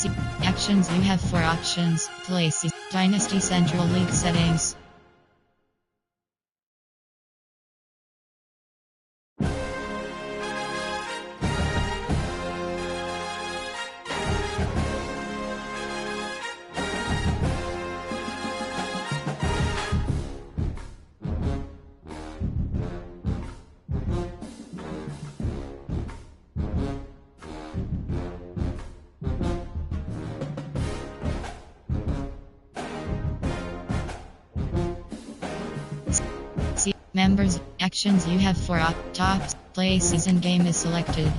See actions. You have 4 options. Places. Dynasty Central League settings. See members. Actions. You have 4 tops. Places and game is selected.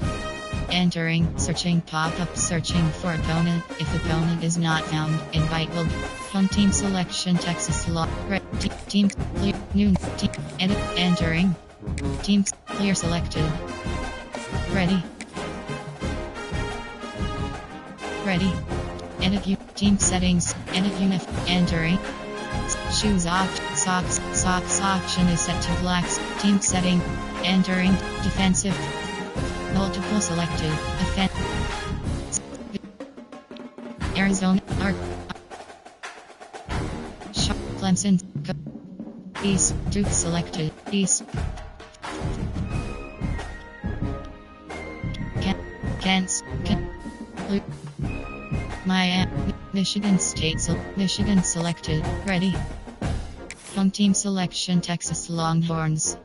Entering. Searching pop-up. Searching for opponent. If opponent is not found, invite will. Home team selection. Texas law. Red team clear. New team. Edit. Entering. Teams clear selected. Ready. Ready. Edit team settings. Edit unit. Entering. Shoes option. Socks option is set to blacks. Team setting. Entering. Defensive. Multiple selected. Offense. Arizona. Clemson. East. Duke selected. East. Kansas. Miami. Michigan State. Michigan selected. Ready. Home team selection. Texas Longhorns.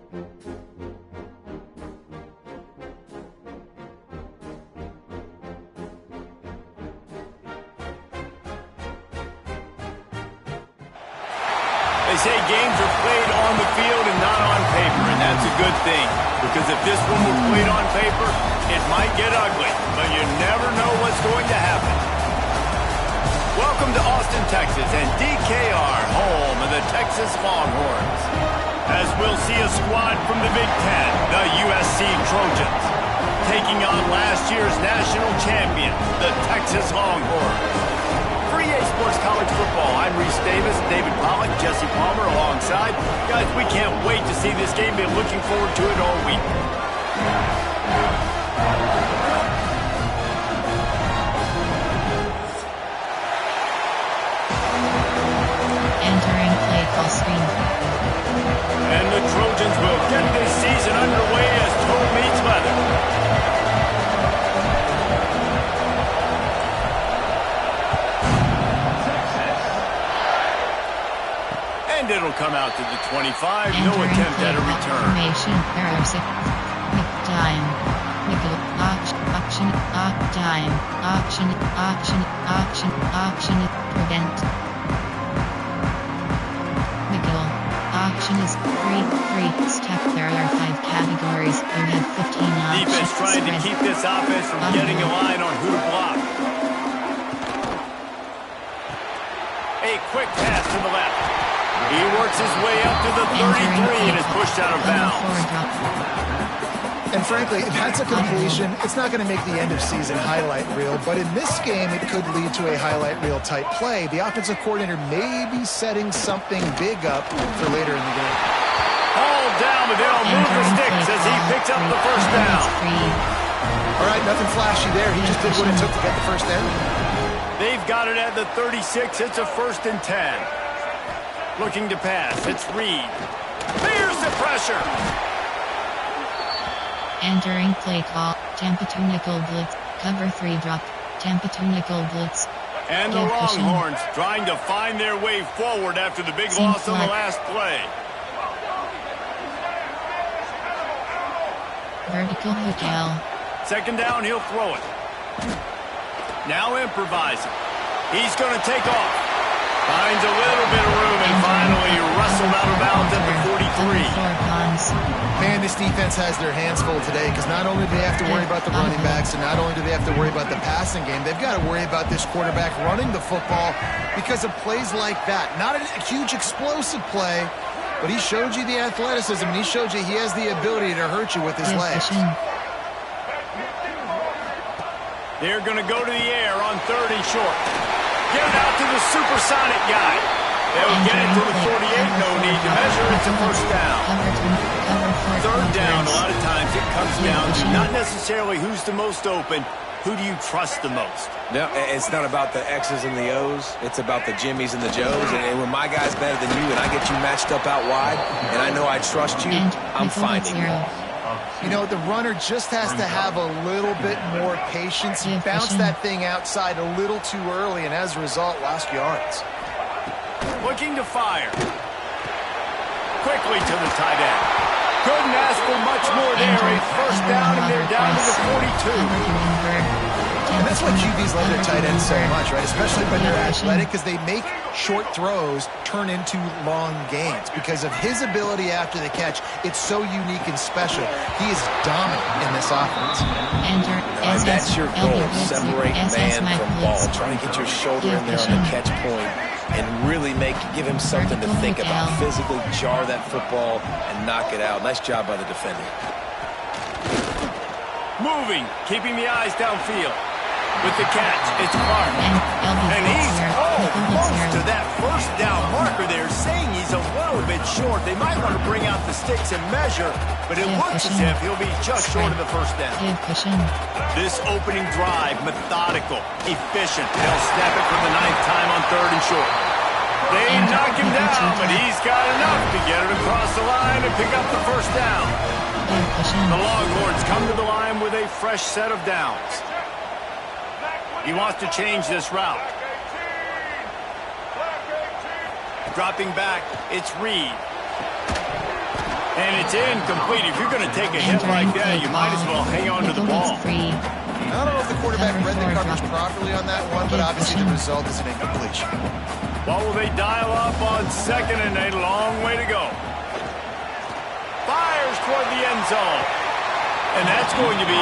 They say games are played on the field and not on paper, and that's a good thing. Because if this one were played on paper, it might get ugly, but you never know what's going to happen. Welcome to Austin, Texas, and DKR, home of the Texas Longhorns. As we'll see a squad from the Big Ten, the USC Trojans, taking on last year's national champion, the Texas Longhorns. For EA Sports College Football, I'm Reese Davis, David Pollack, Jesse Palmer alongside. Guys, we can't wait to see this game. Been looking forward to it all week. Entering play call screen. And the Trojans will get this season underway as toe meets leather. And it'll come out to the 25. No attempt at a return. Formation. Error 6. Time. Nickel. Option. Time. Option. Prevent. Nickel. Option is 3. Step. There are 5 categories. You have 15 options. Defense trying to keep this offense from getting a line on who to block. A quick pass to the left. He works his way up to the 33 and is pushed out of bounds. And frankly, if that's a completion, it's not going to make the end of season highlight reel, but in this game, it could lead to a highlight reel type play. The offensive coordinator may be setting something big up for later in the game. All down, but they'll move the sticks as he picks up the first down. All right, nothing flashy there. He just did what it took to get the first down. They've got it at the 36. It's a 1st and 10. Looking to pass. It's Reed. Fears the pressure. Entering play call. Tampa 2 nickel blitz. Cover 3 drop. Tampa 2 nickel blitz. And the Longhorns trying to find their way forward after the big loss on the last play. Vertical hotel. 2nd down, he'll throw it. Now improvising. He's going to take off. Finds a little bit of room and finally wrestled out of bounds at the 43. Man, this defense has their hands full today because not only do they have to worry about the running backs and not only do they have to worry about the passing game, they've got to worry about this quarterback running the football because of plays like that. Not a huge explosive play, but he showed you the athleticism and he showed you he has the ability to hurt you with his legs. They're going to go to the air on 3rd and short. Get it out to the supersonic guy. They'll get it to the 48. No need to measure. It's a 1st down. 3rd down, a lot of times it comes down to not necessarily who's the most open, who do you trust the most? No, it's not about the X's and the O's. It's about the Jimmies and the Joes. And when my guy's better than you and I get you matched up out wide and I know I trust you, I'm finding you. You know, the runner just has to have a little bit more patience. He bounced that thing outside a little too early, and as a result, lost yards. Looking to fire. Quickly to the tight end. Couldn't ask for much more there. A first down, and they're down to the 42. And that's why QBs love their tight ends so much, right? Especially when they're athletic, because they make short throws turn into long gains. Because of his ability after the catch, it's so unique and special. He is dominant in this offense. And that's your goal, separate man from ball. Try to get your shoulder in there on the catch point and really give him something to think about. Physically jar that football and knock it out. Nice job by the defender. Moving, keeping the eyes downfield. With the catch, it's Clark. And he's close to that first down marker there, saying he's a little bit short. They might want to bring out the sticks and measure, but it looks as if he'll be just short of the first down. This opening drive, methodical, efficient. They'll snap it for the 9th time on 3rd and short. They knock him down, but he's got enough to get it across the line and pick up the first down. The Longhorns come to the line with a fresh set of downs. He wants to change this route. Dropping back, it's Reed. And it's incomplete. If you're going to take a hit like that, you might as well hang on to the ball. I don't know if the quarterback read the coverage properly on that one, but obviously the result is an incompletion. What will they dial up on 2nd and a long way to go? Fires toward the end zone. And that's going to be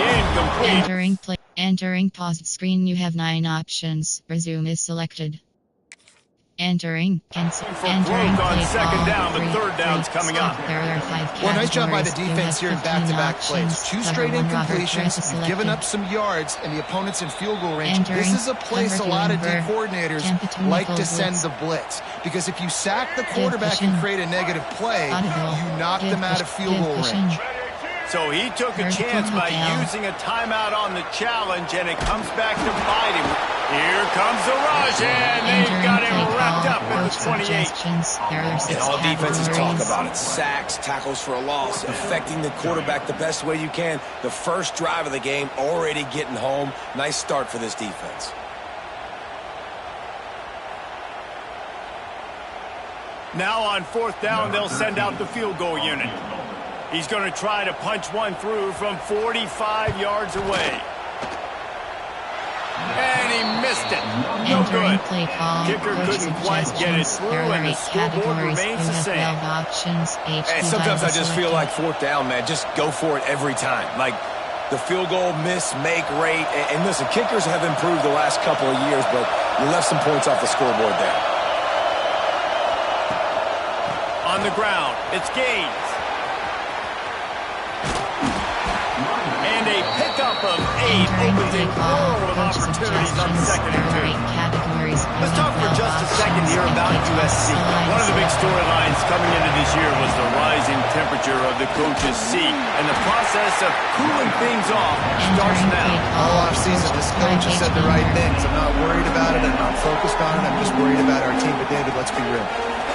incomplete. Entering paused screen, you have 9 options. Resume is selected. Entering, cancel. Entering, on play 2nd down, ball, the 3rd down's coming up. There are 5 categories. Well, nice job by the defense here in back-to-back plays. 2 straight incompletions, giving up some yards, and the opponent's in field goal range. This is a place a lot of D coordinators like to send the blitz. Because if you sack the quarterback and create a negative play, you knock them out of field goal range. So he took a chance by using a timeout on the challenge, and it comes back to bite him. Here comes the rush, and they've got him wrapped up at the 28. And all defenses talk about it. Sacks, tackles for a loss, affecting the quarterback the best way you can. The first drive of the game, already getting home. Nice start for this defense. Now on 4th down, they'll send out the field goal unit. He's going to try to punch one through from 45 yards away. And he missed it. No good. Kicker couldn't quite get it through, and the scoreboard remains the same. And sometimes I just feel like 4th down, man. Just go for it every time. Like the field goal miss-make rate. And listen, kickers have improved the last couple of years, but you left some points off the scoreboard there. On the ground, it's Gaines. And a pickup of 8 opens a world of opportunities on 2nd and 2. Let's talk for just a second here about USC. One of the big storylines coming into this year was the rising temperature of the coach's seat. And the process of cooling things off starts now. All offseason, this coach has said the right things. I'm not worried about it. I'm not focused on it. I'm just worried about our team. But David, let's be real.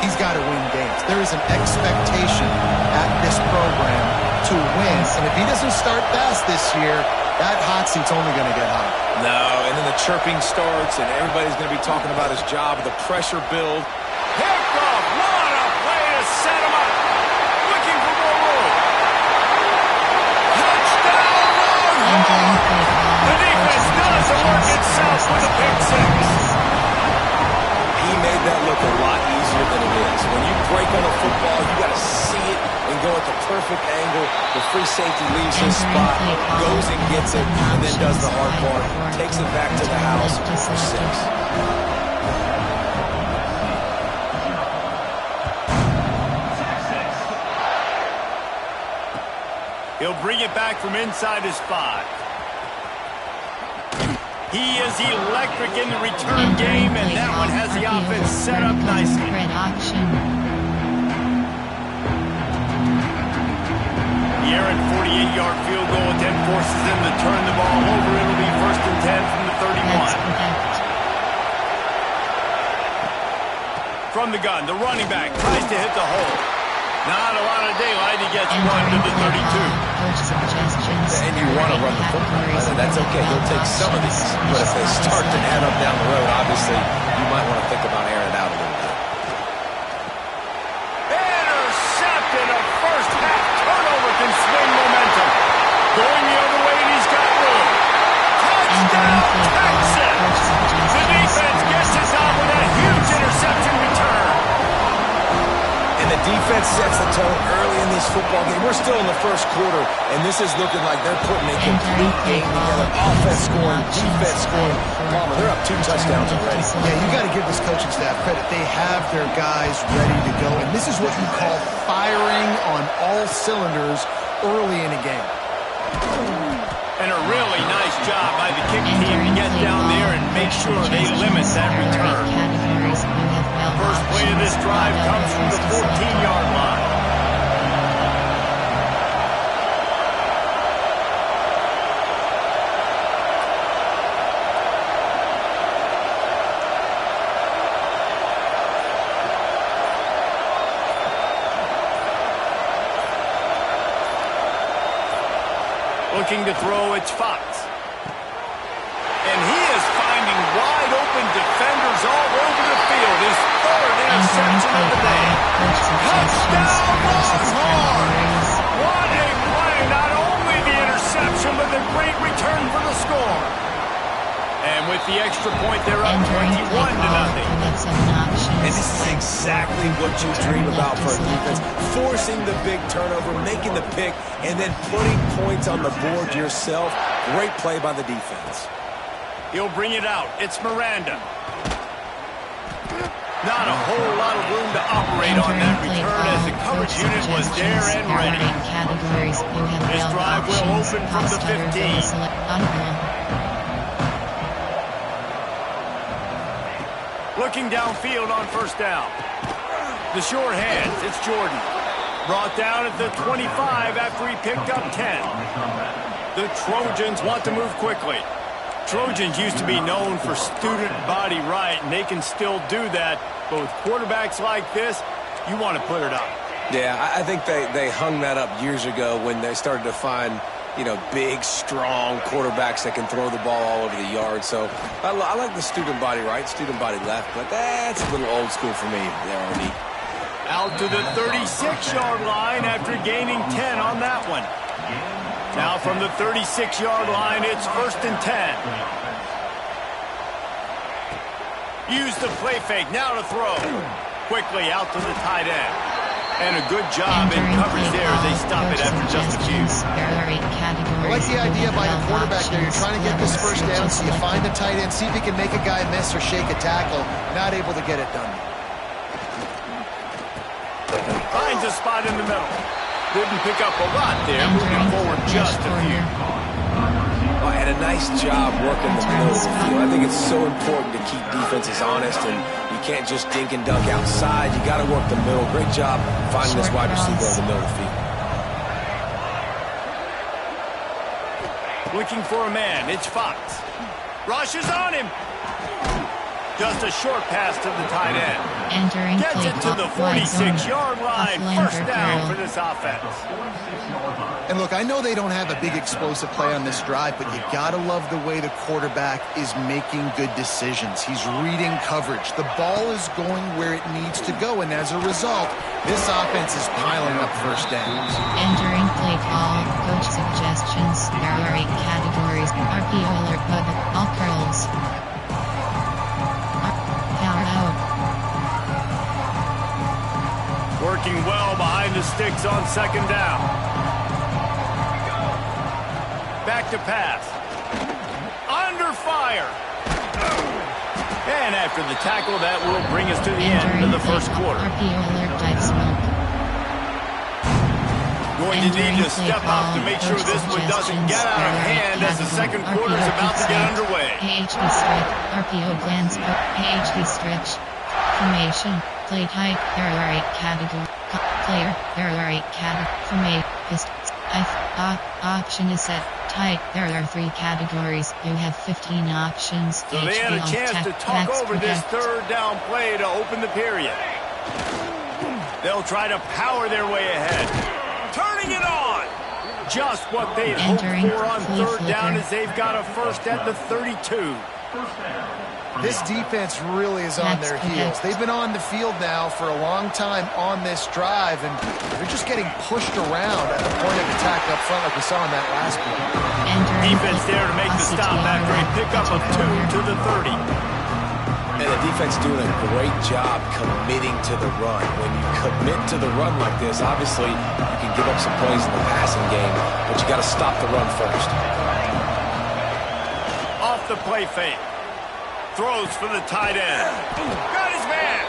He's got to win games. There is an expectation at this program to win. And if he doesn't start fast this year, that hot seat's only going to get hot. No, and then the chirping starts, and everybody's going to be talking about his job, the pressure build. Picked off. What a play to set him up. Looking for more room. Touchdown, Longhorns! The defense does the work itself with a pick 6. He made that look a lot easier than it is. When you break on a football, you got to see it and go at the perfect angle. The free safety leaves his spot, goes and gets it, and then does the hard part. Takes it back to the house for 6. He'll bring it back from inside his 5. He is electric in the return game, and that one has the offense set up nicely. the errant 48-yard field goal then forces them to turn the ball over. It'll be 1st and 10 from the 31. From the gun, the running back tries to hit the hole. Not a lot of daylight. He gets one to the 32. And you want to run the football. That's okay. You'll take some of these. But if they start to add up down the road, obviously, you might want to think about airing it out a little bit. Intercepted. A first-half turnover can swing momentum. Going the other way, and he's got room. Touchdown, Texas! The defense gets us out with a huge interception return. And the defense sets the tone early in this football game. We're still in the first quarter, and this is looking like they're putting a complete game together. Offense scoring, defense scoring. Palmer, they're up 2 touchdowns already. Yeah, you got to give this coaching staff credit. They have their guys ready to go, and this is what you call firing on all cylinders early in a game. And a really nice job by the kick team to get down there and make sure they limit that return. First play of this drive comes from the 14-yard line. Looking to throw, it's Fox. And he is finding wide open defenders all over the field. His 3rd interception of the day. Touchdown, Longhorns! What a play! Not only the interception, but the great return for the score. And with the extra point, they're up 21-0. And this is exactly what you dream about for a defense. Forcing the big turnover, making the pick, and then putting points on the board yourself. Great play by the defense. He'll bring it out. It's Miranda. Not a whole lot of room to operate on that return as the coverage unit was there and ready. This drive will open from the 15. Looking downfield on 1st down. The short hands, it's Jordan. Brought down at the 25 after he picked up 10. The Trojans want to move quickly. Trojans used to be known for student body right, and they can still do that. But with quarterbacks like this, you want to put it up. Yeah, I think they hung that up years ago when they started to find, you know, big, strong quarterbacks that can throw the ball all over the yard. So I like the student body right, student body left, but that's a little old school for me there, Arnie. Out to the 36-yard line after gaining 10 on that one. Now from the 36-yard line, it's 1st and 10. Use the play fake, now to throw. Quickly out to the tight end. And a good job in coverage there as they stop it after just a few. I like the idea by the quarterback there. You're trying to get this 1st down, so you find the tight end, see if he can make a guy miss or shake a tackle. Not able to get it done. Finds a spot in the middle. Didn't pick up a lot there, moving forward just a few. And a nice job working the middle of the field. I think it's so important to keep defenses honest, and you can't just dink and dunk outside. You got to work the middle. Great job finding this wide receiver in the middle of the field. Looking for a man. It's Fox. Rushes on him. Just a short pass to the tight end. Gets it to the 46-yard line. 1st down for this offense. And look, I know they don't have a big explosive play on this drive, but you got to love the way the quarterback is making good decisions. He's reading coverage. The ball is going where it needs to go, and as a result, this offense is piling up 1st downs. Entering play call, coach suggestions. There are 8 categories. RPO alert button, all curls. Power out. Working well behind the sticks on 2nd down. Back to pass. Under fire. And after the tackle, that will bring us to the end of the 1st quarter. Going to need to step up to make sure this one doesn't get out of hand as the 2nd quarter is about to get underway. AHP stretch, RPO glance, AHP stretch, formation, play type, there are 8 category, player, there are 8 category, formation, Option is set. Tight. There are 3 categories. You have 15 options. So they had a chance to talk over this third down play to open the period. They'll try to power their way ahead. Turning it on. Just what they'd hoped for on third down as they've got a first at the 32. This defense really is on their heels. They've been on the field now for a long time on this drive, and they're just getting pushed around at the point of attack up front like we saw in that last play. Defense there to make the stop after a pickup of 2 to the 30. And the defense doing a great job committing to the run. When you commit to the run like this, obviously you can give up some plays in the passing game, but you got to stop the run first. Off the play fake. Throws for the tight end. Got his man.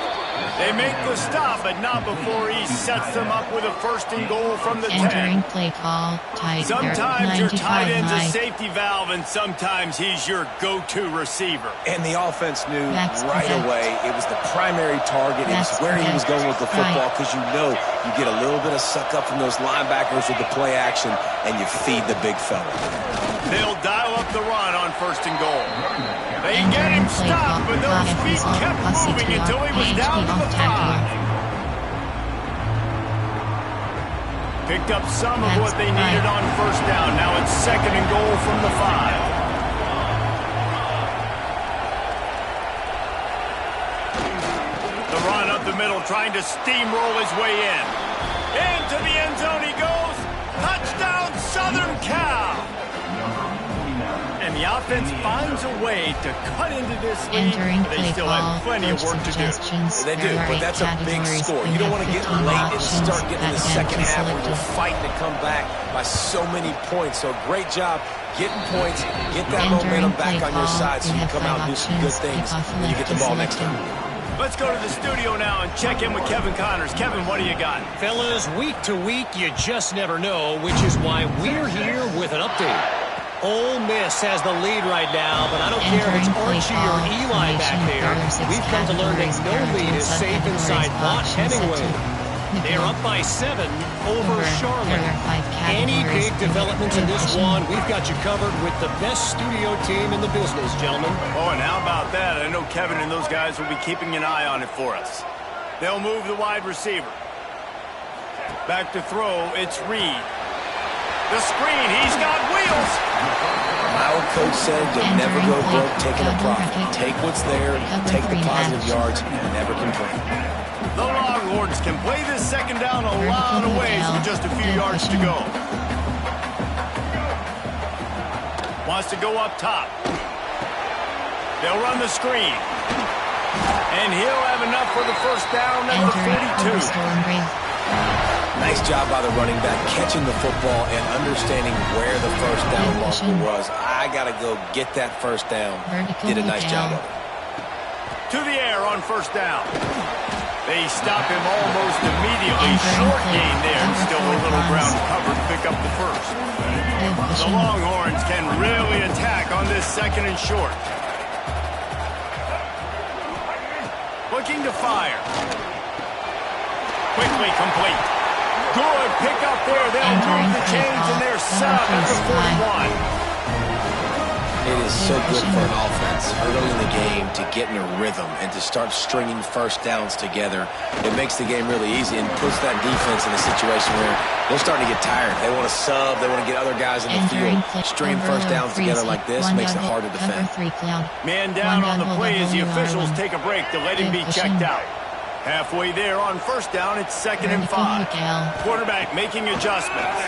They make the stop, but not before he sets them up with a first and goal from the 10. Entering play call. Tight. Sometimes your tight end's a safety valve, and sometimes he's your go-to receiver. And the offense knew right away it was the primary target. It was where he was going with the football, because you know you get a little bit of suck up from those linebackers with the play action, and you feed the big fella. They'll dial up the run on first and goal. They get him stopped, but those feet kept moving until he was down to the 5. Picked up some of what they needed on first down. Now it's second and goal from the 5. The run up the middle, trying to steamroll his way in. Into the end zone he goes. Touchdown, Southern Cal. And the offense finds a way to cut into this lead. They still have plenty of work to do. They do, but that's a big score. You don't want to get late and start getting in the second half when you're fighting to come back by so many points. So great job getting points, get that momentum back on your side so you can come out and do some good things when you get the ball next time. Let's go to the studio now and check in with Kevin Connors. Kevin, what do you got? Fellas, week to week, you just never know, which is why we're here with an update. Ole Miss has the lead right now, but I don't care if it's Archie or Eli back there. We've come to learn that no lead is safe inside Vaught Hemingway. They're up by 7 over Charlotte. Any big developments in this one, we've got you covered with the best studio team in the business, gentlemen. Oh, and how about that? I know Kevin and those guys will be keeping an eye on it for us. They'll move the wide receiver. Back to throw, it's Reed. The screen, he's got wheels. My old coach said you'll never go broke taking a profit. Take what's there, take the positive yards, and never complain. The Longhorns can play this second down a lot of ways with just a few yards to go. Wants to go up top. They'll run the screen. And he'll have enough for the first down at the 42. Nice job by the running back, catching the football and understanding where the first down marker was. I got to go get that first down. Did a nice job of it. To the air on first down. They stop him almost immediately. Short gain there. Still a little ground covered to pick up the first. The Longhorns can really attack on this second and short. Looking to fire. Quickly complete. Good pickup there. They'll move the chains, and they're set up at the 41. It is so good for an offense early in the game to get in a rhythm and to start stringing first downs together. It makes the game really easy and puts that defense in a situation where they're starting to get tired. They want to sub. They want to get other guys in the field. Stringing first downs together like this makes it hard to defend. Man down on the play as the officials take a break to let him be checked out. Halfway there on first down, it's second and 5. Quarterback making adjustments.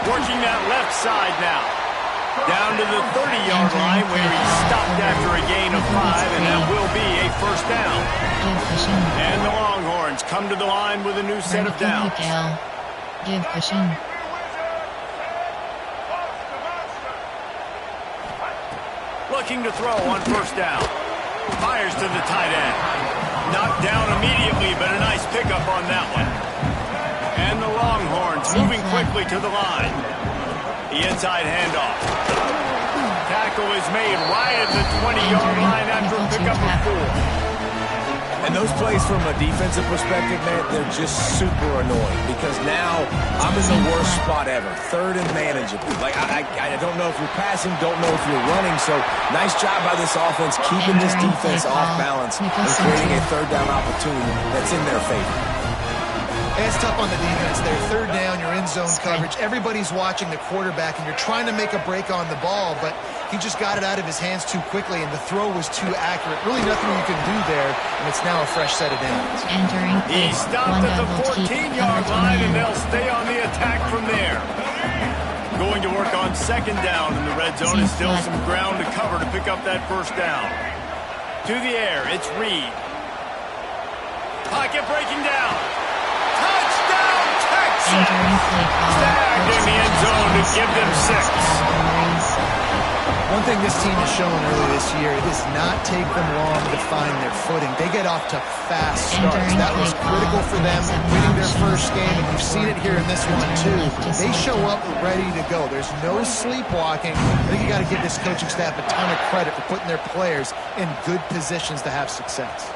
Working that left side now. Down to the 30-yard line where he's stopped after a gain of 5, and that will be a first down. And the Longhorns come to the line with a new set of downs. Looking to throw on first down. Fires to the tight end. Knocked down immediately, but a nice pickup on that one. And the Longhorns moving quickly to the line. The inside handoff. Tackle is made right at the 20-yard line after a pickup of 4. And those plays from a defensive perspective, man, they're just super annoying because now I'm in the worst spot ever. Third and manageable. Like, I don't know if you're passing, don't know if you're running. So nice job by this offense keeping this defense off balance and creating a third down opportunity that's in their favor. It's tough on the defense there. Third down, you're in zone coverage. Everybody's watching the quarterback, and you're trying to make a break on the ball, but he just got it out of his hands too quickly, and the throw was too accurate. Really nothing you can do there, and it's now a fresh set of downs. He stopped at the 14-yard line, and they'll stay on the attack from there. Going to work on second down in the red zone. Is still some ground to cover to pick up that first down. To the air, it's Reed. Pocket breaking down. Touchdown, Texas! Snagged in the end zone to give them 6. One thing this team has shown earlier this year, it does not take them long to find their footing. They get off to fast starts. That was critical for them winning their first game, and you've seen it here in this one too. They show up ready to go. There's no sleepwalking. I think you got to give this coaching staff a ton of credit for putting their players in good positions to have success.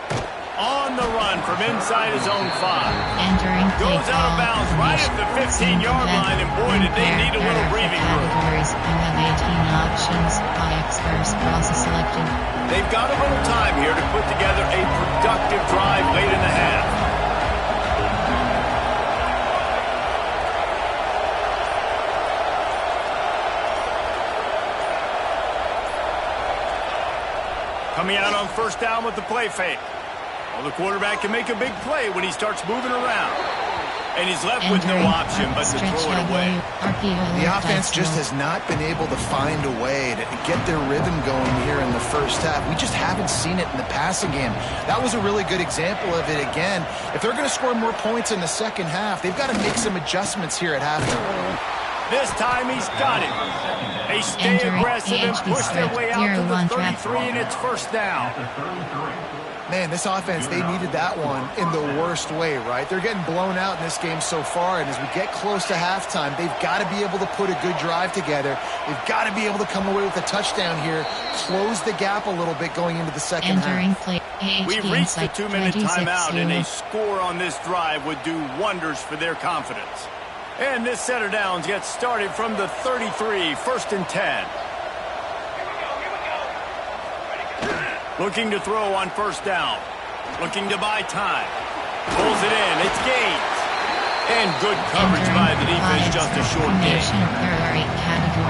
On the run from inside his own 5. Goes out of bounds right at the 15-yard line, and boy, did they need a little breathing room. You have 18 options. X first process selected. They've got a little time here to put together a productive drive late in the half. Coming out on first down with the play fake. Well, the quarterback can make a big play when he starts moving around. And he's left with no option but to throw it away. The offense just has not been able to find a way to get their rhythm going here in the first half. We just haven't seen it in the passing game. That was a really good example of it again. If they're going to score more points in the second half, they've got to make some adjustments here at halftime. This time he's got it. They stay aggressive and push their way out to the 33, and it's first down. Man, this offense, they needed that one in the worst way, right? They're getting blown out in this game so far, and as we get close to halftime, they've got to be able to put a good drive together. They've got to be able to come away with a touchdown here, close the gap a little bit going into the second half. We've reached the 2-minute timeout, and a score on this drive would do wonders for their confidence. And this set of downs gets started from the 33, first and 10. Looking to throw on first down. Looking to buy time. Pulls it in. It's Gaines. And good coverage by the defense, just a short gain.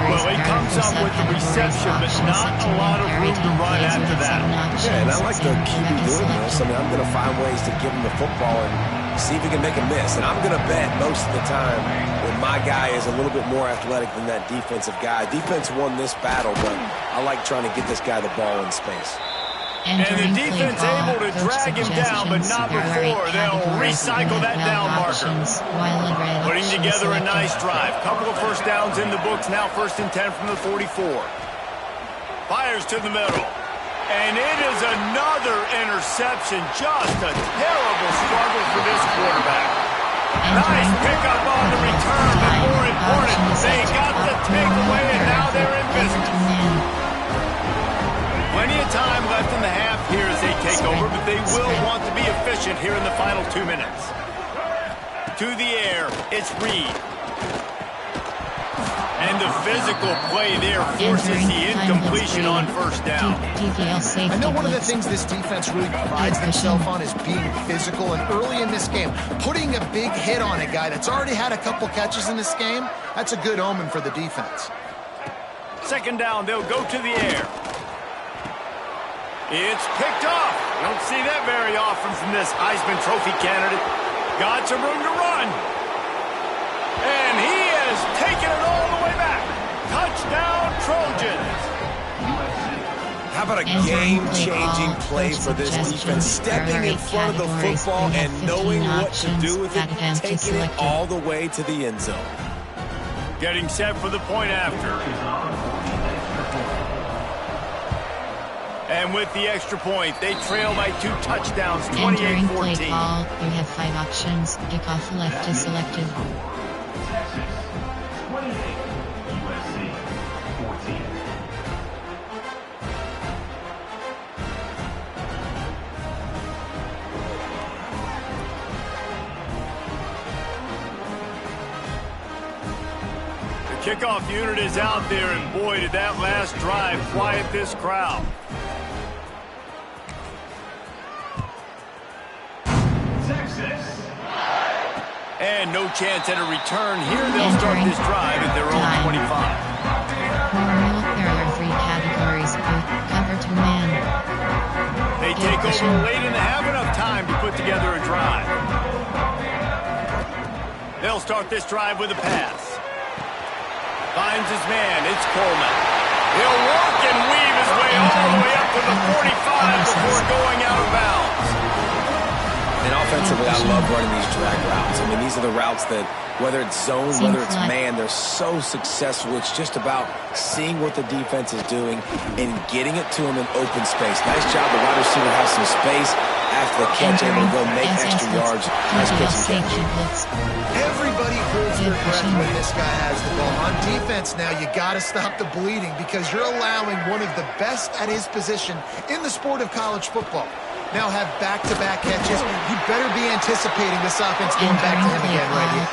Well, he comes up with the reception, but not a lot of room to run after that. Yeah, and I like the QB doing this. I mean, I'm going to find ways to give him the football and see if he can make a miss. And I'm going to bet most of the time when my guy is a little bit more athletic than that defensive guy. Defense won this battle, but I like trying to get this guy the ball in space. And the defense able to drag him down, but not before. They'll recycle that down marker. Putting together a nice drive. Couple of first downs in the books. Now first and 10 from the 44. Fires to the middle. And it is another interception. Just a terrible struggle for this quarterback. Nice pickup on the return, but more important, they got the takeaway, and now they're in business. Plenty of time left in the half here as they take over, but they will want to be efficient here in the final 2 minutes. To the air, it's Reed. And the physical play there forces the incompletion on first down. I know one of the things this defense really prides themselves on is being physical, and early in this game, putting a big hit on a guy that's already had a couple catches in this game, that's a good omen for the defense. Second down, they'll go to the air. It's picked off. Don't see that very often from this Heisman Trophy candidate. Got some room to run. And he has taken it all the way back. Touchdown, Trojans. How about a game-changing play for this defense? Stepping in front of the football and knowing what to do with it, taking it all the way to the end zone. Getting set for the point after. And with the extra point, they trail by 2 touchdowns, 28-14. Entering play call, you have 5 options. Kickoff left is selected. Kickoff unit is out there, and boy, did that last drive quiet this crowd. And no chance at a return here. They'll start this drive at their own 25. There are 3 categories: boot, cover, to man. They take over late and have enough time to put together a drive. They'll start this drive with a pass. Finds his man. It's Coleman. He'll walk and weave his way all the way up to the 45 before going out of bounds. And offensively, I love running these drag routes. I mean, these are the routes that, whether it's zone, whether it's man, they're so successful. It's just about seeing what the defense is doing and getting it to them in open space. Nice job. The wide receiver has some space after the catch, able to go make extra yards. Nice catch and catch. Everybody holds their breath when this guy has the ball. On defense now, you got to stop the bleeding because you're allowing one of the best at his position in the sport of college football. Now have back-to-back catches. You better be anticipating this offense going back to him again right here.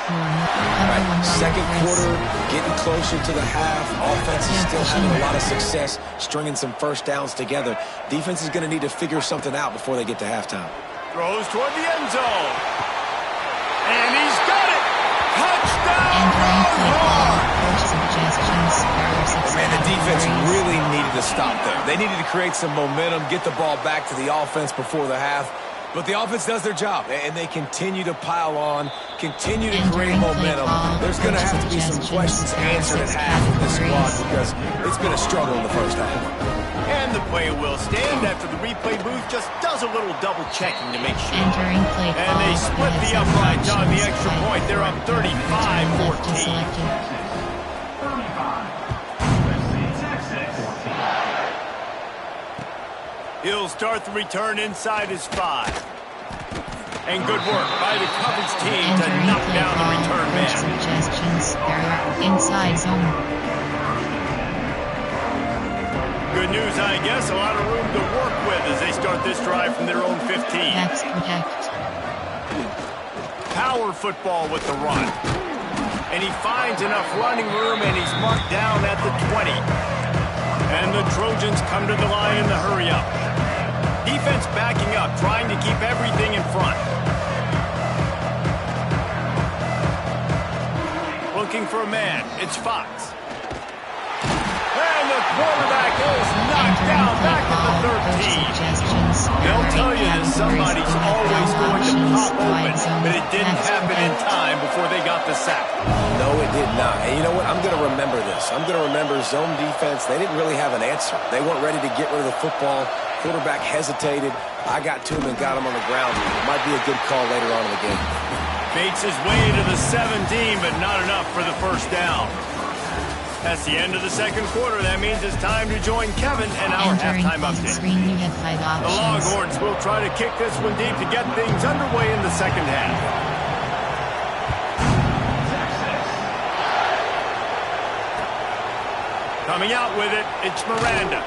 Right. Second quarter, getting closer to the half. Offense is still having a lot of success stringing some first downs together. Defense is going to need to figure something out before they get to halftime. Throws toward the end zone. And he's got it. Touchdown, Longhorns! Man, the defense really needed to stop there. They needed to create some momentum, get the ball back to the offense before the half. But the offense does their job, and they continue to pile on, continue to create momentum. There's going to have to be some questions answered at half of this squad because it's been a struggle in the first half. And the play will stand after the replay booth just does a little double checking to make sure. And they split the uprights on the extra point. They're up 35-14. He'll start the return inside his 5. And good work by the coverage team to knock down the return man. Inside zone. Good news, I guess. A lot of room to work with as they start this drive from their own 15. That's protect. Power football with the run. And he finds enough running room, and he's marked down at the 20. And the Trojans come to the line in the hurry up. Defense backing up, trying to keep everything in front. Looking for a man. It's Fox. And the quarterback is knocked down back at the 13. They'll tell you that somebody's always going to pop open, but it didn't happen in time before they got the sack. No, it did not. And you know what? I'm going to remember this. I'm going to remember zone defense. They didn't really have an answer. They weren't ready to get rid of the football. Quarterback hesitated. I got to him and got him on the ground. It might be a good call later on in the game. Bates his way to the 17, but not enough for the first down. That's the end of the second quarter. That means it's time to join Kevin and our halftime update. The Longhorns will try to kick this one deep to get things underway in the second half. Coming out with it, it's Miranda.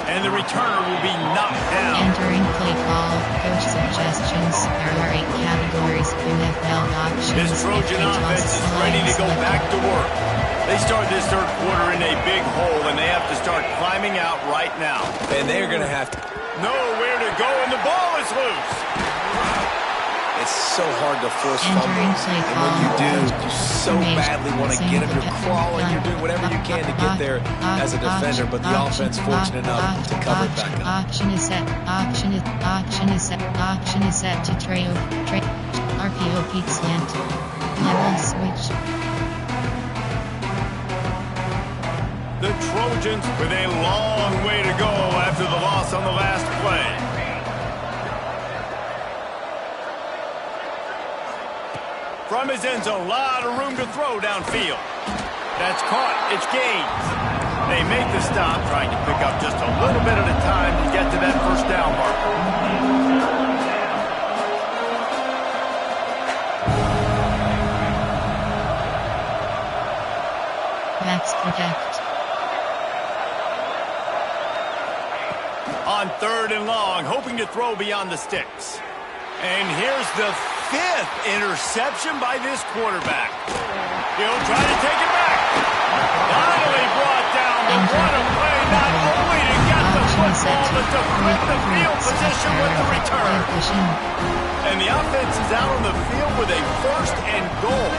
And the returner will be knocked down. Entering play call, coach suggestions. There are 8 categories. NFL options. This Trojan offense is ready to go back to work. They start this third quarter in a big hole, and they have to start climbing out right now. And they're going to have to. Nowhere to go, and the ball is loose. It's so hard to force fumbles, and when you do, you so badly want to get them. You're crawling, you're doing whatever you can to get there as a defender, but the offense fortunate enough to cover it back up. Auction is set. Auction is set to RPO peak slant. Level switch. The Trojans with a long way to go after the loss on the last play. From his end zone, a lot of room to throw downfield. That's caught. It's Gaines. They make the stop, trying to pick up just a little bit at a time to get to that first down marker. Max protect. On 3rd and long, hoping to throw beyond the sticks. And here's the 5th interception by this quarterback. He'll try to take it back. Finally brought down, but what a play, not only to get the football, but to flip the field position with the return. And the offense is out on the field with a 1st and goal.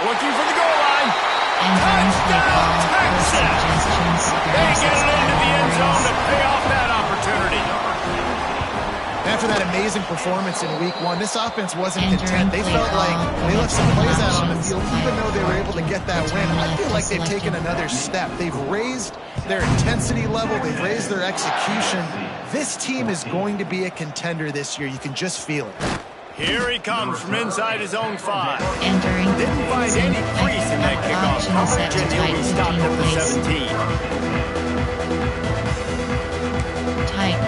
Looking for the goal line. Touchdown, Texas! They get it into the end zone to pay off that opportunity. After that amazing performance in Week 1, this offense wasn't content. They felt like they left some plays out on the field, even though they were able to get that win. I feel like they've taken another step. They've raised their intensity level. They've raised their execution. This team is going to be a contender this year. You can just feel it. Here he comes from inside his own 5. Didn't find any crease in that kickoff coverage, and he'll be stopped at the 17.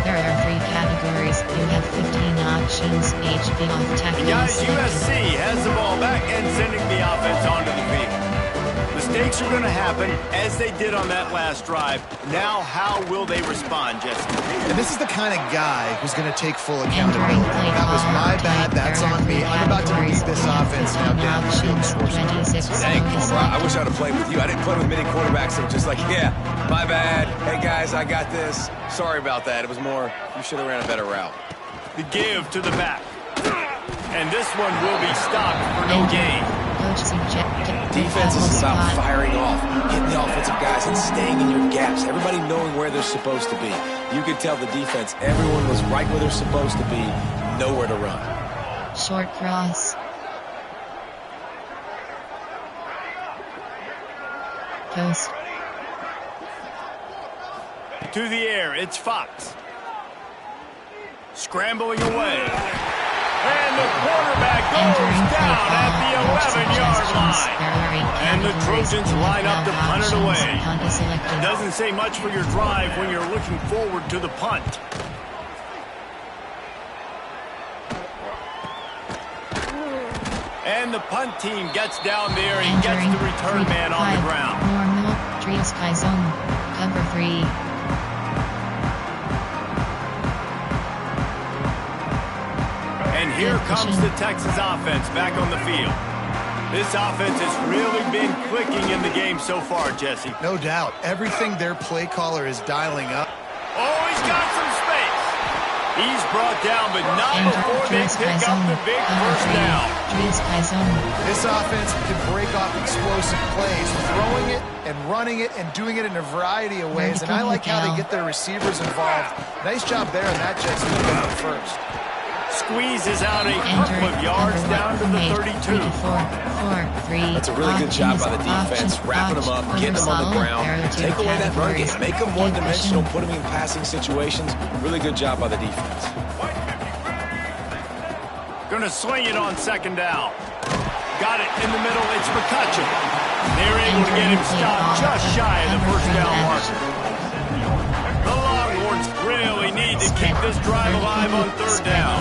There are 3 categories. You have 15 options, each being off tackle. Guys, USC has the ball back and sending the offense onto the field. Mistakes are going to happen, as they did on that last drive. Now, how will they respond, Jesse? And this is the kind of guy who's going to take full accountability. That was my bad. That's on me. I'm about to lead this offense now down the field. Dang, Palmer, I wish I'd have played with you. I didn't play with many quarterbacks that were just like, yeah, my bad. Hey, guys, I got this. Sorry about that. It was more, you should have ran a better route. The give to the back. And this one will be stopped for no gain. Defense is about firing off, hitting the offensive guys, and staying in your gaps. Everybody knowing where they're supposed to be. You could tell the defense, everyone was right where they're supposed to be, nowhere to run. Short cross. Post. To the air, it's Fox. Scrambling away. And the quarterback goes down at the 11-yard line. And the Trojans line up to punt it away. It doesn't say much for your drive when you're looking forward to the punt. And the punt team gets down there and gets the return man on the ground. Normal, Trees Sky Zone, cover 3. And here comes the Texas offense back on the field. This offense has really been clicking in the game so far, Jesse. No doubt. Everything their play caller is dialing up. Oh, he's got some space. He's brought down, but not before they pick up the big first down. This offense can break off explosive plays, throwing it and running it and doing it in a variety of ways. And I like how they get their receivers involved. Nice job there on that, Jesse, to get them first. Squeezes out a couple of yards down to the 32. That's a really good job by the defense, wrapping them up, getting them on the ground, take away that run game, make them one-dimensional, put them in passing situations. Really good job by the defense. Going to swing it on 2nd down. Got it in the middle. It's McCutcheon. They're able to get him stopped just shy of the first down marker. The Longhorns really need to keep this drive alive on 3rd down.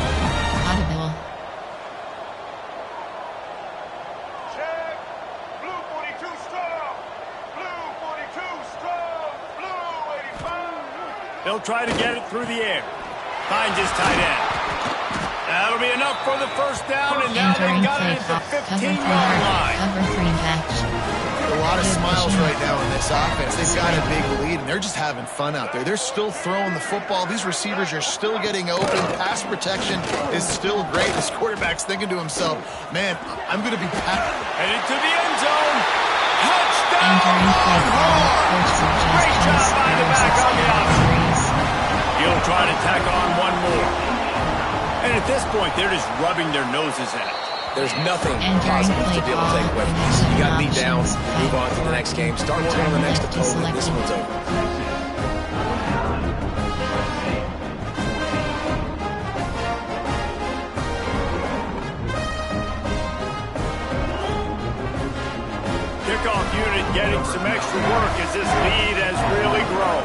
He'll try to get it through the air. Finds his tight end. That'll be enough for the first down, and now they've got it at the 15-yard line. A lot of smiles right now in this offense. They've got a big lead, and they're just having fun out there. They're still throwing the football. These receivers are still getting open. Pass protection is still great. This quarterback's thinking to himself, man, I'm going to be headed to the end zone. Touchdown, Longhorns! Great job by the back on the option. He'll try to tack on one more. And at this point, they're just rubbing their noses at it. There's nothing positive to be able to take away from this. You got beat down, move on to the next game, start working on the next opponent. This one's over. Kickoff unit getting some extra work as this lead has really grown.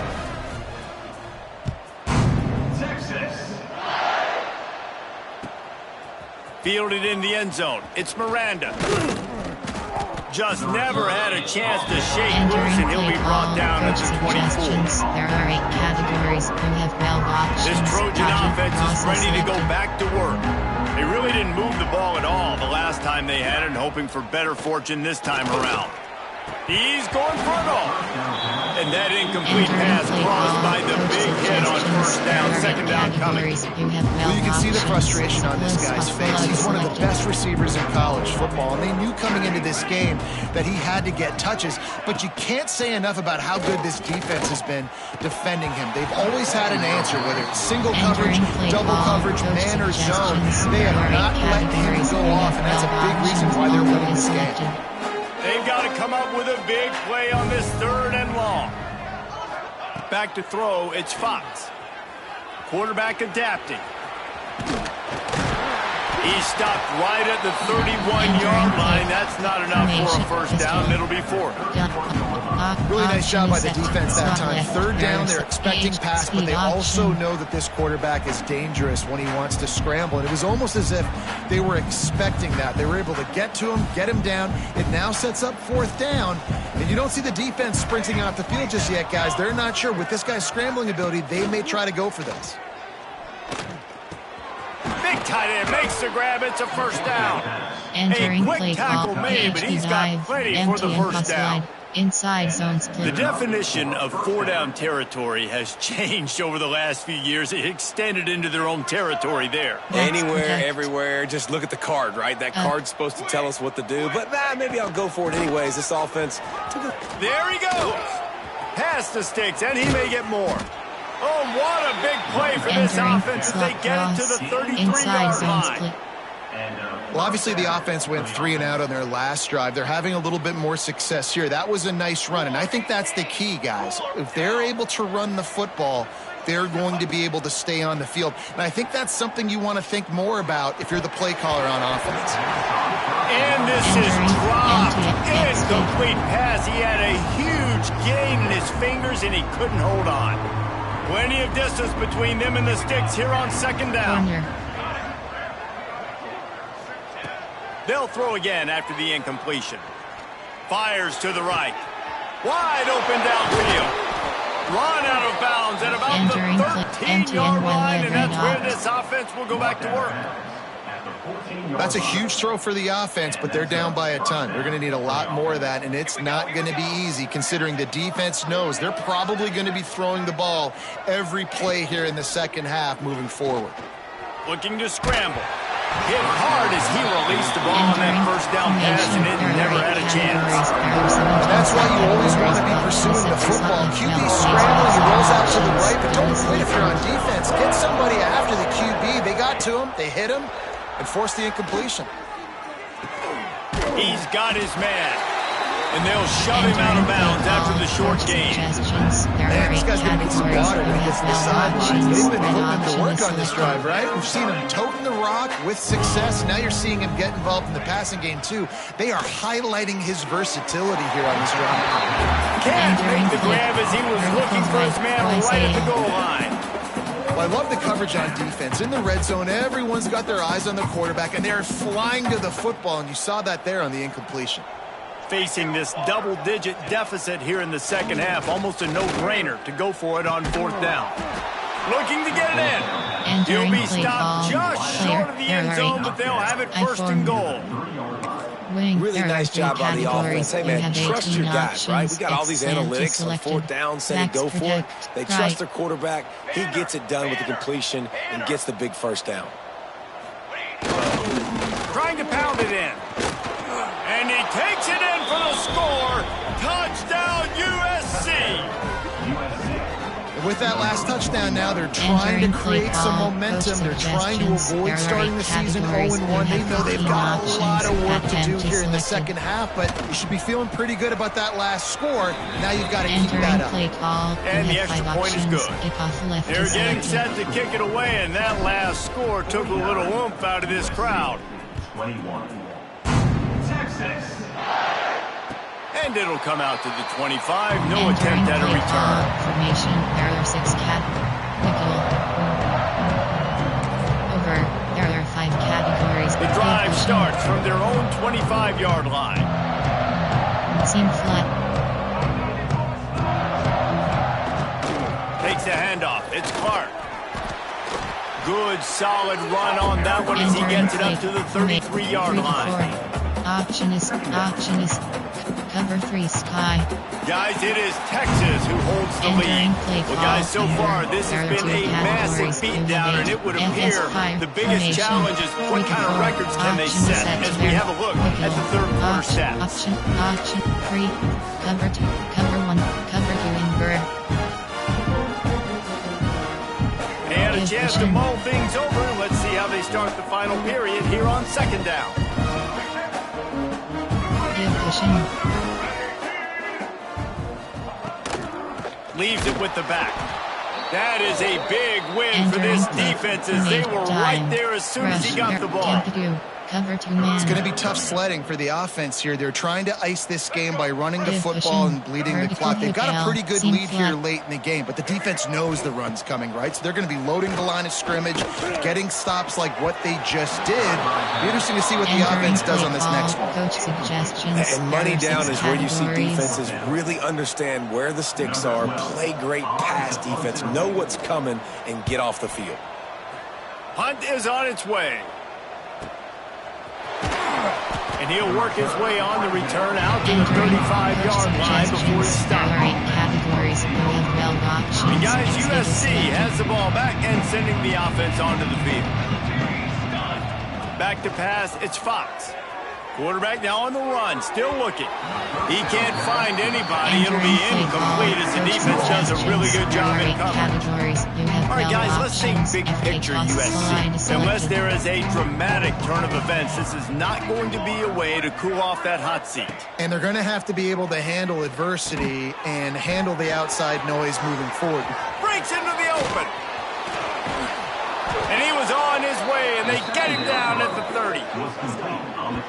Fielded in the end zone. It's Miranda. Just never had a chance to shake loose, and he'll be brought down at the 24. There are 8 categories. You have 12 options. This Trojan offense is ready to go back to work. They really didn't move the ball at all the last time they had it, and hoping for better fortune this time around. He's going for it all. And that incomplete pass caused by the big hit on first down, second down coming. Well, you can see the frustration on this guy's face. He's one of the best receivers in college football, and they knew coming into this game that he had to get touches, but you can't say enough about how good this defense has been defending him. They've always had an answer, whether it's single coverage, double coverage, man or zone. They have not let him go off, and that's a big reason why they're winning this game. They've got to come up with a big play on this 3rd and long. Back to throw, it's Fox. Quarterback adapting. He stopped right at the 31-yard line. That's not enough for a first down. It'll be 4th. Really nice job by the defense that time. 3rd down, they're expecting pass, but they also know that this quarterback is dangerous when he wants to scramble. And it was almost as if they were expecting that. They were able to get to him, get him down. It now sets up 4th down. And you don't see the defense sprinting off the field just yet, guys. They're not sure. With this guy's scrambling ability, they may try to go for this. Big tight end makes the grab. It's a first down. Entering a quick tackle made, but he's got plenty for the first down. Inside zone split. The definition of 4-down territory has changed over the last few years. It extended into their own territory there. Anywhere, everywhere. Just look at the card, right? That card's supposed to tell us what to do. But maybe I'll go for it anyways. This offense. There he goes. Past the sticks, and he may get more. Oh, what a big play for this offense as they get it to the 33-yard line. Well, obviously the offense went 3 and out on their last drive. They're having a little bit more success here. That was a nice run, and I think that's the key, guys. If they're able to run the football, they're going to be able to stay on the field. And I think that's something you want to think more about if you're the play caller on offense. And this is dropped. Incomplete pass. He had a huge gain in his fingers, and he couldn't hold on. Plenty of distance between them and the sticks here on 2nd down. They'll throw again after the incompletion. Fires to the right. Wide open downfield. Run out of bounds at about the 13-yard line, and that's where this offense will go back to work. That's a huge throw for the offense, but they're down by a ton. They're going to need a lot more of that, and it's not going to be easy considering the defense knows they're probably going to be throwing the ball every play here in the second half moving forward. Looking to scramble. Hit hard as he released the ball on that first down pass, and it never had a chance. That's why you always want to be pursuing the football. QB scrambling, he rolls out to the right, but don't quit if you're on defense. Get somebody after the QB. They got to him, they hit him, and forced the incompletion. He's got his man, and they'll shove him out of bounds after the short gain. Man, this guy's going to need some water when he gets to the sidelines. They've been putting him to work on this drive, right? We've seen him toting the rock with success. Now you're seeing him get involved in the passing game, too. They are highlighting his versatility here on this drive. Can't make the grab as he was looking for his man right at the goal line. Well, I love the coverage on defense. In the red zone, everyone's got their eyes on the quarterback, and they're flying to the football, and you saw that there on the incompletion. Facing this double-digit deficit here in the second half, almost a no-brainer to go for it on 4th down. Looking to get it in. He'll be stopped just short of the end zone, but they'll have it 1st and goal. Really nice job by the offense. Hey, man, trust your guys, right? We got all these analytics on 4th down saying go for it. They trust their quarterback. He gets it done with the completion and gets the big first down. Trying to pound it in. And he takes it in for the score. Touchdown, USC. With that last touchdown now, they're trying to create some momentum. They're trying to avoid starting the season 0-1. They know they've got a lot of work to do here in the second half, but you should be feeling pretty good about that last score. Now you've got to keep that up. And the extra point is good. They're getting set to kick it away, and that last score took a little oomph out of this crowd. 21. Texas. And it'll come out to the 25. No attempt at a return. Formation, error 6 cat. Nickel. Over. There are 5 categories. The drive starts from their own 25-yard line. Seam flat. Takes the handoff. It's Clark. Good, solid run on that one as he gets it up to the 33-yard line. Option is cover 3 Sky. Guys, it is Texas who holds the lead. Well, guys, so far, this has been a massive beatdown, and it would appear the biggest challenge is what kind of records can they set as we have a look at the third quarter stats. Option 3, cover 2, cover 1, cover 2 invert. And a chance to mull things over. Let's see how they start the final period here on second down. Leaves it with the back. That is a big win for this defense as they were right there as soon as he got the ball. Cover 2 man. It's going to be tough sledding for the offense here. They're trying to ice this game by running the football and bleeding the clock. They've got a pretty good lead here late in the game, but the defense knows the run's coming, right? So they're going to be loading the line of scrimmage, getting stops like what they just did. It'll be interesting to see what the offense does on this next one. Coach suggestions. And money down is where you see defenses really understand where the sticks are, play great pass defense, know what's coming, and get off the field. Hunt is on its way. And he'll work his way on the return out to the 35-yard line before he stops. And guys, USC has the ball back and sending the offense onto the field. Back to pass, it's Fox. Quarterback now on the run, still looking. He can't find anybody. It'll be incomplete as the defense does a really good job in coverage. All right, guys, let's think big picture USC. Unless there is a dramatic turn of events, this is not going to be a way to cool off that hot seat. And they're going to have to be able to handle adversity and handle the outside noise moving forward. Breaks into the open. And he was on his way, and they get him down at the 30.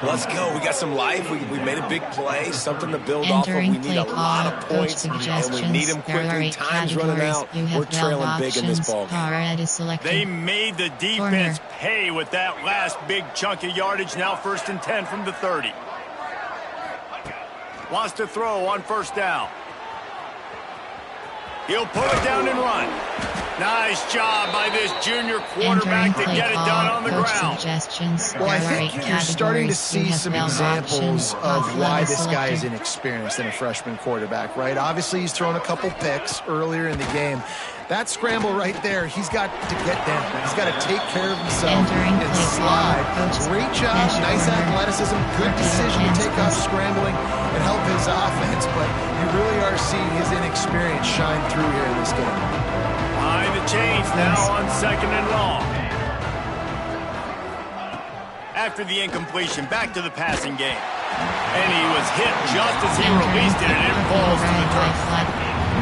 Let's go. We got some life. We made a big play, something to build off of. We need a lot of points, and we need them quickly. Time's running out. We're trailing big in this ball game. They made the defense pay with that last big chunk of yardage. Now 1st and 10 from the 30. Wants to throw on first down. He'll pull it down and run. Nice job by this junior quarterback to get it done on the ground. Well, I think you're starting to see some examples of why this guy is inexperienced in a freshman quarterback, right? Obviously, he's thrown a couple picks earlier in the game. That scramble right there, he's got to get down. He's got to take care of himself and slide. Great job, nice athleticism, good decision to take off scrambling and help his offense, but you really are seeing his inexperience shine through here in this game. Behind the chains now on 2nd and long. After the incompletion, back to the passing game. And he was hit just as he released it, and it falls to the turf.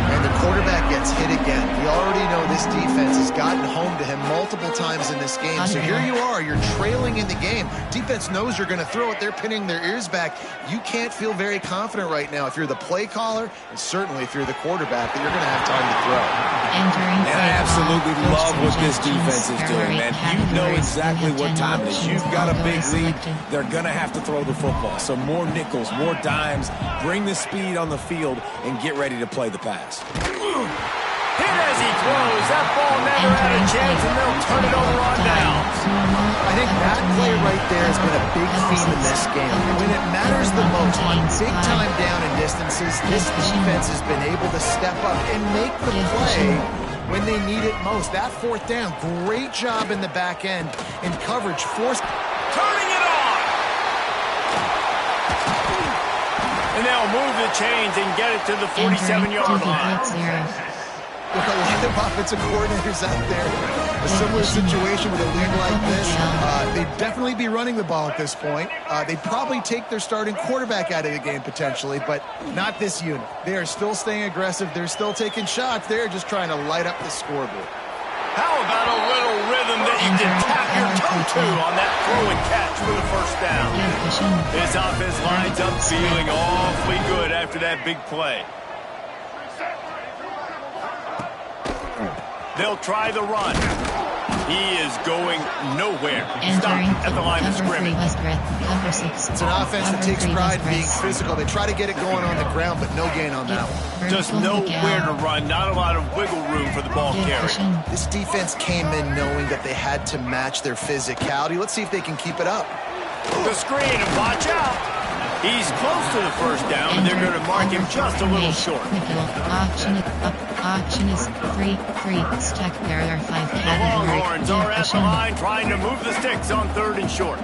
And the quarterback gets hit again. We already know this defense has gotten home to him multiple times in this game. So here you are, you're trailing in the game. Defense knows you're going to throw it. They're pinning their ears back. You can't feel very confident right now if you're the play caller, and certainly if you're the quarterback, that you're going to have time to throw. And I absolutely love what this defense is doing, man. You know exactly what time it is. You've got a big lead. They're going to have to throw the football. So more nickels, more dimes, bring the speed on the field, and get ready to play the pass. Hit as he throws. That ball never had a chance, and they'll turn it over on downs. I think that play right there has been a big theme in this game. When it matters the most, on big time down and distances, this defense has been able to step up and make the play when they need it most. That 4th down, great job in the back end in coverage. Turning it on! And they'll move the chains and get it to the 47-yard line. With a lot of offensive coordinators out there, a similar situation with a league like this, they'd definitely be running the ball at this point. They'd probably take their starting quarterback out of the game potentially, but not this unit. They are still staying aggressive. They're still taking shots. They're just trying to light up the scoreboard. How about a little rhythm that you can tap your toe to on that throw and catch for the 1st down? This offense lines up feeling awfully good after that big play. They'll try the run. He is going nowhere. Entering Stop at the line of scrimmage. Cover 6. It's an offense that takes pride in being physical. They try to get it going on the ground, but no gain on that one. Just nowhere to run. Not a lot of wiggle room for the ball carrier. This defense came in knowing that they had to match their physicality. Let's see if they can keep it up. The screen, and watch out. He's close to the first down, and they're going to mark him just a little short. Option is free. Stack barrier 5 The category. Longhorns are at the line trying to move the sticks on 3rd and short.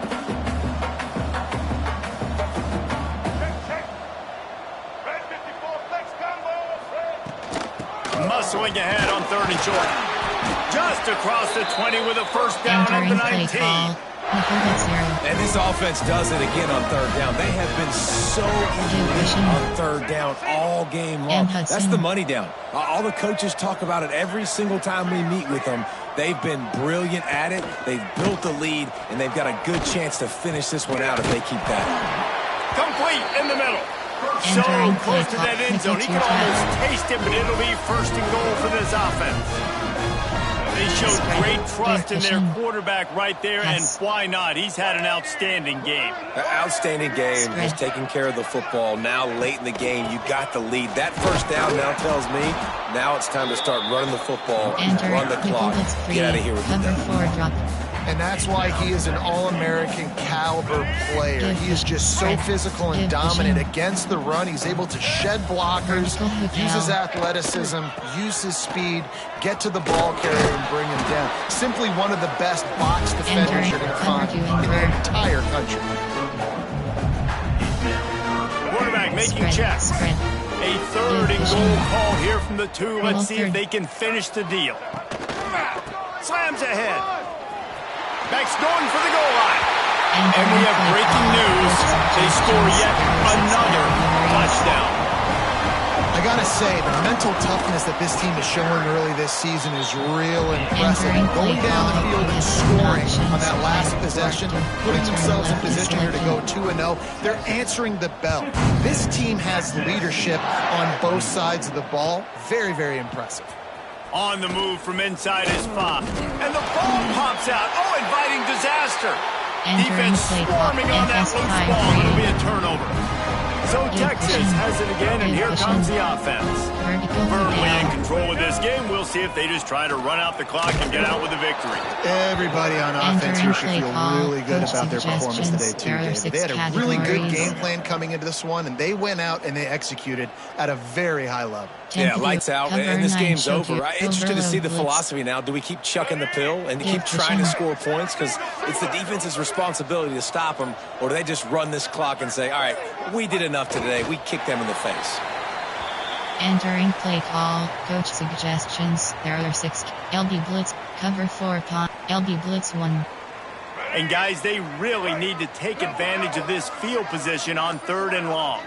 Muscling ahead on 3rd and short. Just across the 20 with a first down at the 19. And this offense does it again on 3rd down. They have been so elite on 3rd down all game long. That's the money down. All the coaches talk about it every single time we meet with them. They've been brilliant at it. They've built the lead, and they've got a good chance to finish this one out if they keep that. Complete in the middle. So close to that end zone. He can almost taste it, but it'll be 1st and goal for this offense. They showed great trust in their quarterback right there, and why not? He's had an outstanding game. An outstanding game. He's taking care of the football. Now, late in the game, you got the lead. That first down now tells me now it's time to start running the football, run the clock, get out of here with it. And that's why he is an All-American caliber player. He is just so physical and dominant against the run. He's able to shed blockers, use his athleticism, use his speed, get to the ball carrier and bring him down. Simply one of the best box defenders you're going to find in the entire country. Quarterback making checks. A 3rd and goal call here from the 2. Let's see if they can finish the deal. Slams ahead. Back's going for the goal line. And we have breaking news. They score yet another touchdown. I gotta say, the mental toughness that this team is showing early this season is real impressive. Going down the field and scoring on that last possession, putting themselves in position here to go 2-0. They're answering the bell. This team has leadership on both sides of the ball. Very, very impressive. On the move from inside is Fa. And the ball pops out. Oh, inviting disaster. Defense swarming on that loose ball. It'll be a turnover. So Texas has it again, and here comes the offense. Firmly in control of this game. We'll see if they just try to run out the clock and get out with a victory. Everybody on offense here should feel really good about their performance today, too, David. They had a really good game plan coming into this one, and they went out and they executed at a very high level. Yeah, lights out, and this game's over. I'm interested to see the philosophy now. Do we keep chucking the pill and keep trying to score points? Because it's the defense's responsibility to stop them, or do they just run this clock and say, all right, we did enough today. We kicked them in the face. Entering play call, coach suggestions. There are 6. LB Blitz, cover 4 pop, LB Blitz 1. And guys, they really need to take advantage of this field position on 3rd and long.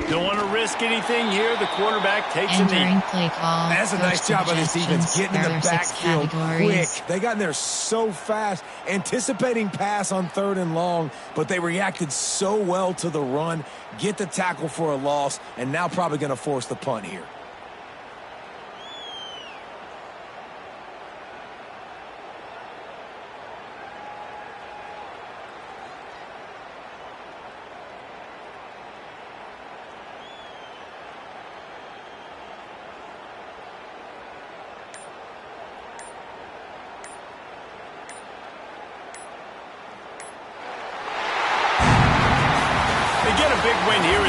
Don't want to risk anything here. The quarterback takes a knee. Play call. That's a nice job by this defense getting in the backfield quick. They got in there so fast, anticipating pass on 3rd and long, but they reacted so well to the run, get the tackle for a loss, and now probably going to force the punt here.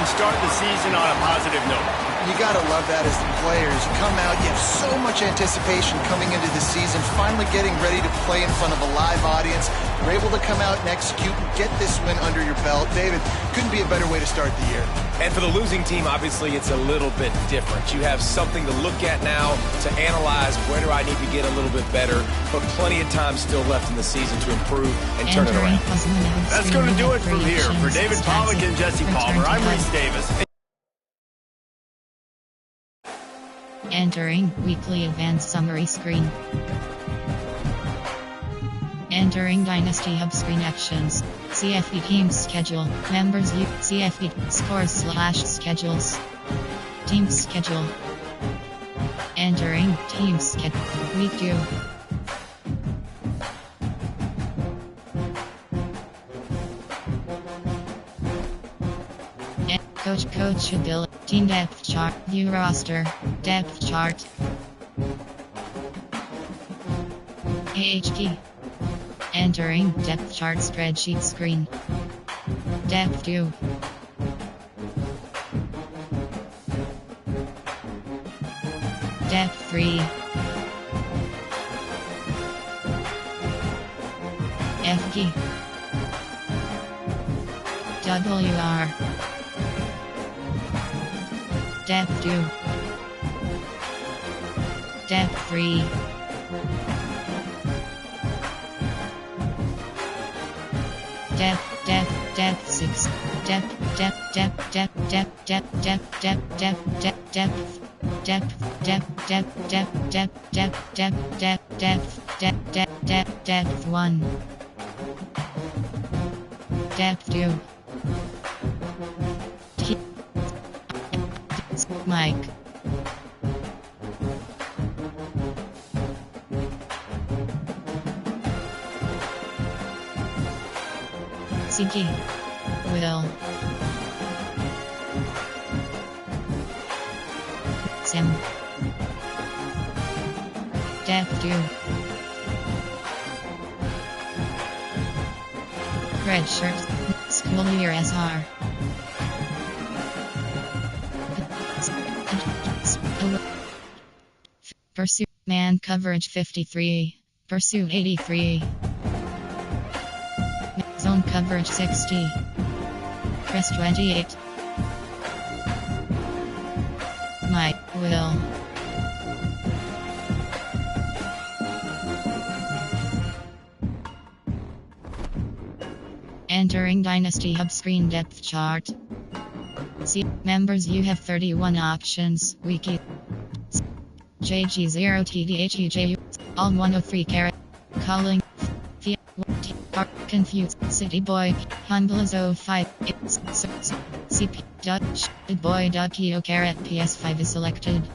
Start the season on a positive note. You got to love that as the players. You come out, you have so much anticipation coming into the season, finally getting ready to play in front of a live audience. You're able to come out and execute and get this win under your belt. David, couldn't be a better way to start the year. And for the losing team, obviously, it's a little bit different. You have something to look at now to analyze where do I need to get a little bit better, but plenty of time still left in the season to improve and turn it around. That's going to do it from here. For David Pollack and Jesse Palmer, I'm Reese Davis. Entering weekly advanced summary screen. Entering Dynasty Hub screen actions. CFB team schedule. Members CFB scores /schedules. Team schedule. Entering team schedule. Week 2. Coach ability. Team depth chart. View roster. Depth chart. AHT. Entering depth chart spreadsheet screen. Depth 2. Depth 3. FG. WR. Depth 2. Depth 3. Depth 6. Depth 1. Depth 2. Mike. Siki. Will. Sim. Depth 2. Red shirt. School year SR. Pursuit man coverage 53. Pursuit 83. Zone coverage 60. Crest 28. Mike Will. Entering Dynasty Hub screen depth chart. See members, you have 31 options. Wiki. JG0TDHEJU. All 103 carat. Calling. Confused. City Boy. Humble 05. CP. Dutch. Boy. Kio carat PS5 is selected.